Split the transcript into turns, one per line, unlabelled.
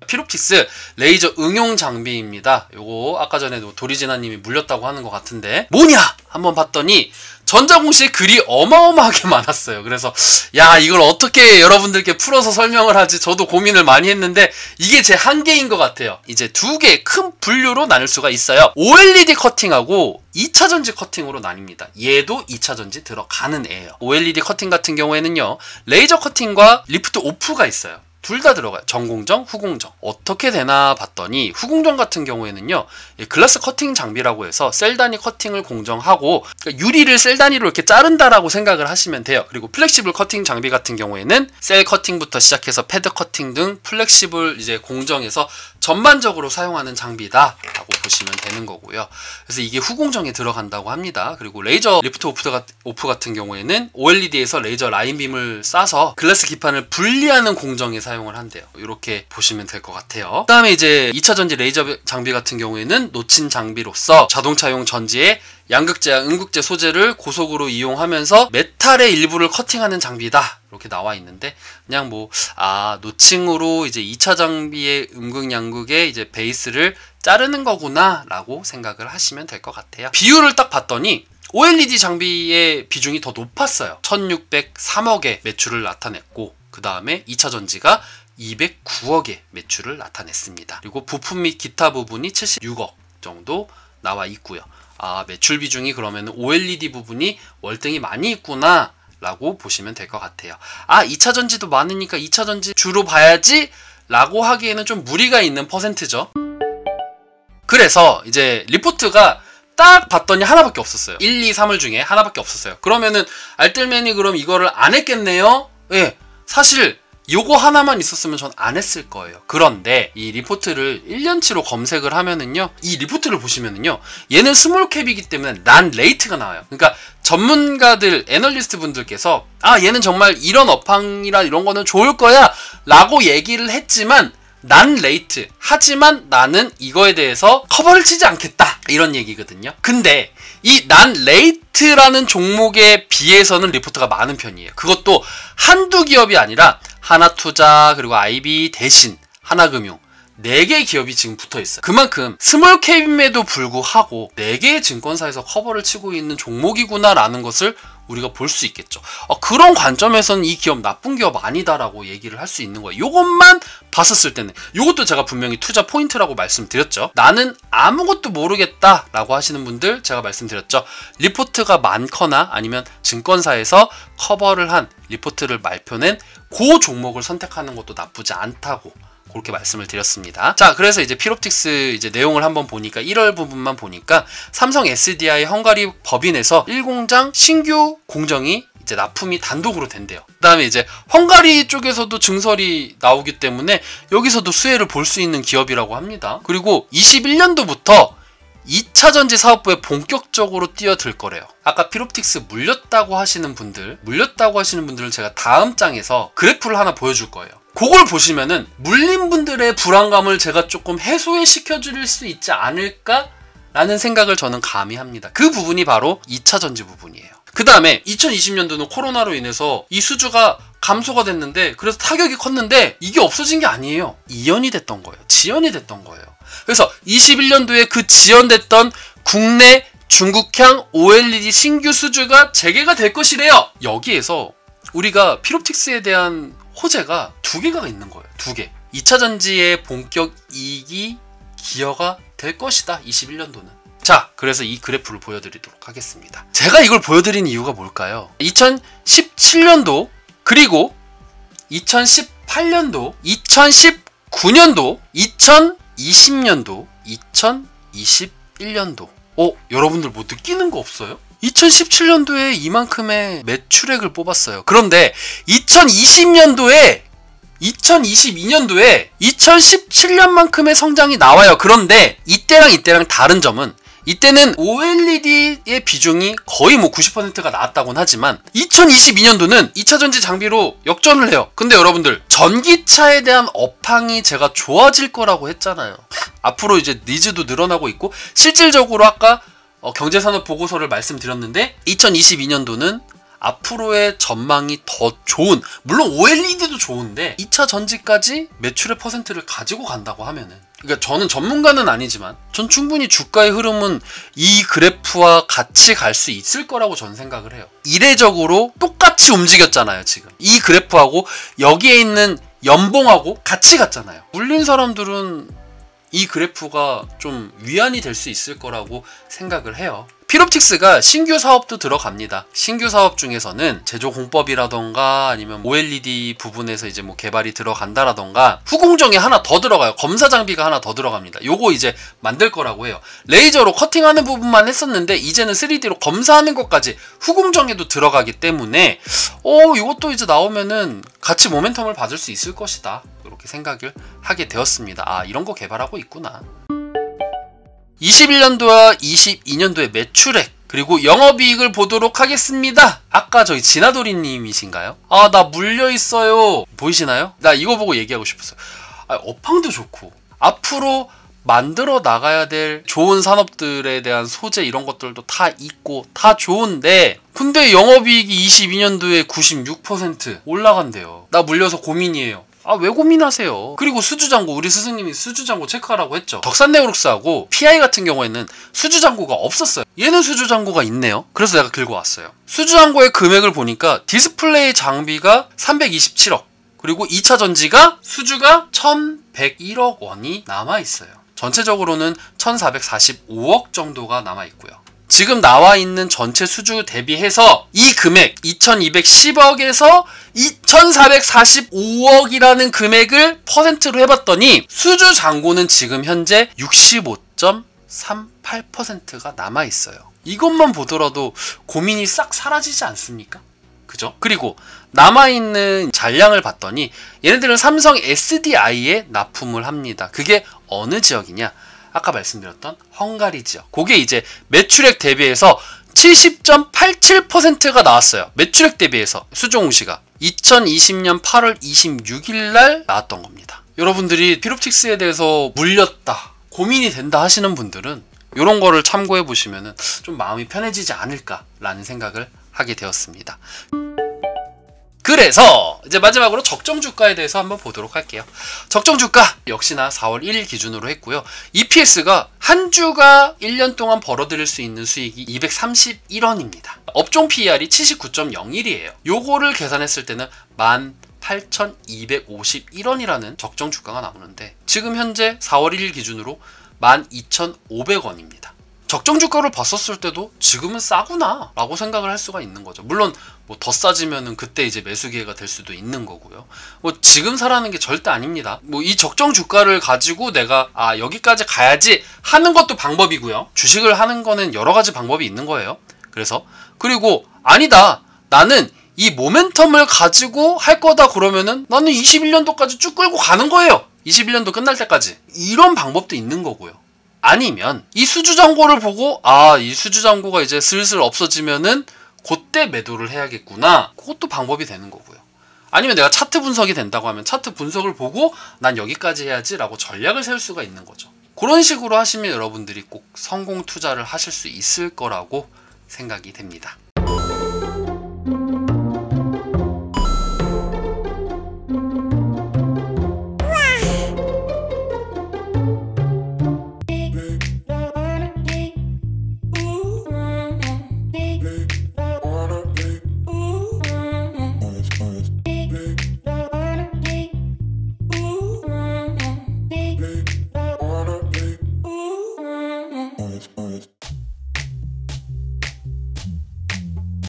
피롭틱스 레이저 응용 장비입니다. 요거 아까 전에도 도리지나님이 물렸다고 하는 것 같은데 뭐냐 한번 봤더니 전자공시에 글이 어마어마하게 많았어요. 그래서 야 이걸 어떻게 여러분들께 풀어서 설명을 하지 저도 고민을 많이 했는데 이게 제 한계인 것 같아요. 이제 두 개 큰 분류로 나눌 수가 있어요. OLED 커팅하고 2차 전지 커팅으로 나뉩니다. 얘도 2차 전지 들어가는 애예요. OLED 커팅 같은 경우에는요 레이저 커팅과 리프트 오프가 있어요. 둘 다 들어가요. 전공정, 후공정. 어떻게 되나 봤더니 후공정 같은 경우에는요 글라스 커팅 장비라고 해서 셀 단위 커팅을 공정하고 그러니까 유리를 셀 단위로 이렇게 자른다라고 생각을 하시면 돼요. 그리고 플렉시블 커팅 장비 같은 경우에는 셀 커팅부터 시작해서 패드 커팅 등 플렉시블 이제 공정에서 전반적으로 사용하는 장비다 라고 보시면 되는 거고요. 그래서 이게 후공정에 들어간다고 합니다. 그리고 레이저 리프트 오프 같은 경우에는 OLED에서 레이저 라인빔을 쏴서 글라스 기판을 분리하는 공정에 사용을 한대요. 이렇게 보시면 될 것 같아요. 그 다음에 이제 2차 전지 레이저 장비 같은 경우에는 놓친 장비로서 자동차용 전지에 양극재와 음극재 소재를 고속으로 이용하면서 메탈의 일부를 커팅하는 장비다 이렇게 나와 있는데 그냥 뭐 노칭으로 이제 2차 장비의 음극 양극의 이제 베이스를 자르는 거구나 라고 생각을 하시면 될 것 같아요. 비율을 딱 봤더니 OLED 장비의 비중이 더 높았어요. 1603억의 매출을 나타냈고 그 다음에 2차 전지가 209억의 매출을 나타냈습니다. 그리고 부품 및 기타 부분이 76억 정도 나와 있고요. 매출 비중이 그러면 OLED 부분이 월등히 많이 있구나 라고 보시면 될 것 같아요. 2차 전지도 많으니까 2차 전지 주로 봐야지 라고 하기에는 좀 무리가 있는 퍼센트죠. 그래서 이제 리포트가 딱 봤더니 하나밖에 없었어요. 1, 2, 3을 중에 하나밖에 없었어요. 그러면은 알뜰맨이 그럼 이거를 안 했겠네요? 예, 사실 요거 하나만 있었으면 전 안 했을 거예요. 그런데 이 리포트를 1년치로 검색을 하면은요 이 리포트를 보시면은요 얘는 스몰캡이기 때문에 난 레이트가 나와요. 그러니까 전문가들 애널리스트 분들께서 얘는 정말 이런 업황이라 이런 거는 좋을 거야 라고 얘기를 했지만 난 레이트 하지만 나는 이거에 대해서 커버를 치지 않겠다 이런 얘기거든요. 근데 이 난 레이트라는 종목에 비해서는 리포트가 많은 편이에요. 그것도 한두 기업이 아니라 하나투자 그리고 IB 대신 하나금융 4개의 기업이 지금 붙어있어요. 그만큼 스몰캡임에도 불구하고 4개의 증권사에서 커버를 치고 있는 종목이구나 라는 것을 우리가 볼 수 있겠죠. 그런 관점에서는 이 기업 나쁜 기업 아니다라고 얘기를 할 수 있는 거예요. 이것만 봤었을 때는 이것도 제가 분명히 투자 포인트라고 말씀드렸죠. 나는 아무것도 모르겠다 라고 하시는 분들 제가 말씀드렸죠. 리포트가 많거나 아니면 증권사에서 커버를 한 리포트를 발표낸 그 종목을 선택하는 것도 나쁘지 않다고 그렇게 말씀을 드렸습니다. 자, 그래서 이제 피롭틱스 이제 내용을 한번 보니까 1월 부분만 보니까 삼성 SDI 헝가리 법인에서 1공장 신규 공정이 이제 납품이 단독으로 된대요. 그 다음에 이제 헝가리 쪽에서도 증설이 나오기 때문에 여기서도 수혜를 볼 수 있는 기업이라고 합니다. 그리고 21년도부터 2차 전지 사업부에 본격적으로 뛰어들 거래요. 아까 피롭틱스 물렸다고 하시는 분들을 제가 다음 장에서 그래프를 하나 보여줄 거예요. 그걸 보시면은 물린 분들의 불안감을 제가 조금 해소시켜 드릴 수 있지 않을까 라는 생각을 저는 감히 합니다. 그 부분이 바로 2차 전지 부분이에요. 그 다음에 2020년도는 코로나로 인해서 이 수주가 감소가 됐는데 그래서 타격이 컸는데 이게 없어진 게 아니에요. 이연이 됐던 거예요. 지연이 됐던 거예요. 그래서 21년도에 그 지연됐던 국내 중국향 OLED 신규 수주가 재개가 될 것이래요. 여기에서 우리가 피롭틱스에 대한 호재가 2개가 있는 거예요. 2개. 2차 전지의 본격 이익이 기여가 될 것이다. 21년도는. 자, 그래서 이 그래프를 보여드리도록 하겠습니다. 제가 이걸 보여드린 이유가 뭘까요? 2017년도 그리고 2018년도 2019년도 2020년도 2021년도 여러분들 뭐 느끼는 거 없어요? 2017년도에 이만큼의 매출액을 뽑았어요. 그런데 2020년도에 2022년도에 2017년만큼의 성장이 나와요. 그런데 이때랑 다른 점은 이때는 OLED의 비중이 거의 뭐 90%가 나왔다고는 하지만 2022년도는 2차 전지 장비로 역전을 해요. 근데 여러분들 전기차에 대한 업황이 제가 좋아질 거라고 했잖아요. 앞으로 이제 니즈도 늘어나고 있고 실질적으로 아까 경제산업 보고서를 말씀드렸는데 2022년도는 앞으로의 전망이 더 좋은, 물론 OLED도 좋은데 2차 전지까지 매출의 퍼센트를 가지고 간다고 하면은, 그러니까 저는 전문가는 아니지만 전 충분히 주가의 흐름은 이 그래프와 같이 갈 수 있을 거라고 저는 생각을 해요. 이례적으로 똑같이 움직였잖아요. 지금 이 그래프하고 여기에 있는 연봉하고 같이 갔잖아요. 물린 사람들은 이 그래프가 좀 위안이 될 수 있을 거라고 생각을 해요. 필옵틱스가 신규 사업도 들어갑니다. 신규 사업 중에서는 제조 공법이라던가 아니면 OLED 부분에서 이제 뭐 개발이 들어간다라던가 후공정에 하나 더 들어가요. 검사 장비가 하나 더 들어갑니다. 요거 이제 만들 거라고 해요. 레이저로 커팅하는 부분만 했었는데 이제는 3D로 검사하는 것까지 후공정에도 들어가기 때문에 이것도 이제 나오면은 같이 모멘텀을 받을 수 있을 것이다. 이렇게 생각을 하게 되었습니다. 아, 이런 거 개발하고 있구나. 21년도와 22년도의 매출액 그리고 영업이익을 보도록 하겠습니다. 아까 저희 진아도리님이신가요? 아, 나 물려있어요. 보이시나요? 나 이거 보고 얘기하고 싶었어요. 업황도 좋고 앞으로 만들어 나가야 될 좋은 산업들에 대한 소재 이런 것들도 다 있고 다 좋은데, 근데 영업이익이 22년도에 96% 올라간대요. 나 물려서 고민이에요. 아, 왜 고민하세요? 그리고 수주장고, 우리 스승님이 수주장고 체크하라고 했죠. 덕산네오룩스하고 PI 같은 경우에는 수주장고가 없었어요. 얘는 수주장고가 있네요. 그래서 내가 긁어왔어요. 수주장고의 금액을 보니까 디스플레이 장비가 327억, 그리고 2차 전지가 수주가 1101억 원이 남아있어요. 전체적으로는 1445억 정도가 남아있고요. 지금 나와 있는 전체 수주 대비해서 이 금액 2210억에서 2445억이라는 금액을 퍼센트로 해봤더니 수주 잔고는 지금 현재 65.38%가 남아있어요. 이것만 보더라도 고민이 싹 사라지지 않습니까? 그죠? 그리고 남아있는 잔량을 봤더니 얘네들은 삼성 SDI에 납품을 합니다. 그게 어느 지역이냐? 아까 말씀드렸던 헝가리 지역. 그게 이제 매출액 대비해서 70.87%가 나왔어요. 매출액 대비해서 수주 공시가 2020년 8월 26일 날 나왔던 겁니다. 여러분들이 필옵틱스에 대해서 물렸다, 고민이 된다 하시는 분들은 이런 거를 참고해 보시면 좀 마음이 편해지지 않을까라는 생각을 하게 되었습니다. 그래서 이제 마지막으로 적정 주가에 대해서 한번 보도록 할게요. 적정 주가 역시나 4월 1일 기준으로 했고요. EPS가 한 주가 1년 동안 벌어들일 수 있는 수익이 231원입니다. 업종 PER이 79.01이에요. 요거를 계산했을 때는 18,251원이라는 적정 주가가 나오는데 지금 현재 4월 1일 기준으로 12,500원입니다. 적정 주가를 봤었을 때도 지금은 싸구나 라고 생각을 할 수가 있는 거죠. 물론 뭐 더 싸지면은 그때 이제 매수 기회가 될 수도 있는 거고요. 뭐 지금 사라는 게 절대 아닙니다. 뭐 이 적정 주가를 가지고 내가 여기까지 가야지 하는 것도 방법이고요. 주식을 하는 거는 여러 가지 방법이 있는 거예요. 그리고 아니다, 나는 이 모멘텀을 가지고 할 거다 그러면은 나는 21년도까지 쭉 끌고 가는 거예요. 21년도 끝날 때까지. 이런 방법도 있는 거고요. 아니면 이 수주잔고를 보고 이 수주잔고가 이제 슬슬 없어지면은 그때 매도를 해야겠구나. 그것도 방법이 되는 거고요. 아니면 내가 차트 분석이 된다고 하면 차트 분석을 보고 난 여기까지 해야지 라고 전략을 세울 수가 있는 거죠. 그런 식으로 하시면 여러분들이 꼭 성공 투자를 하실 수 있을 거라고 생각이 됩니다.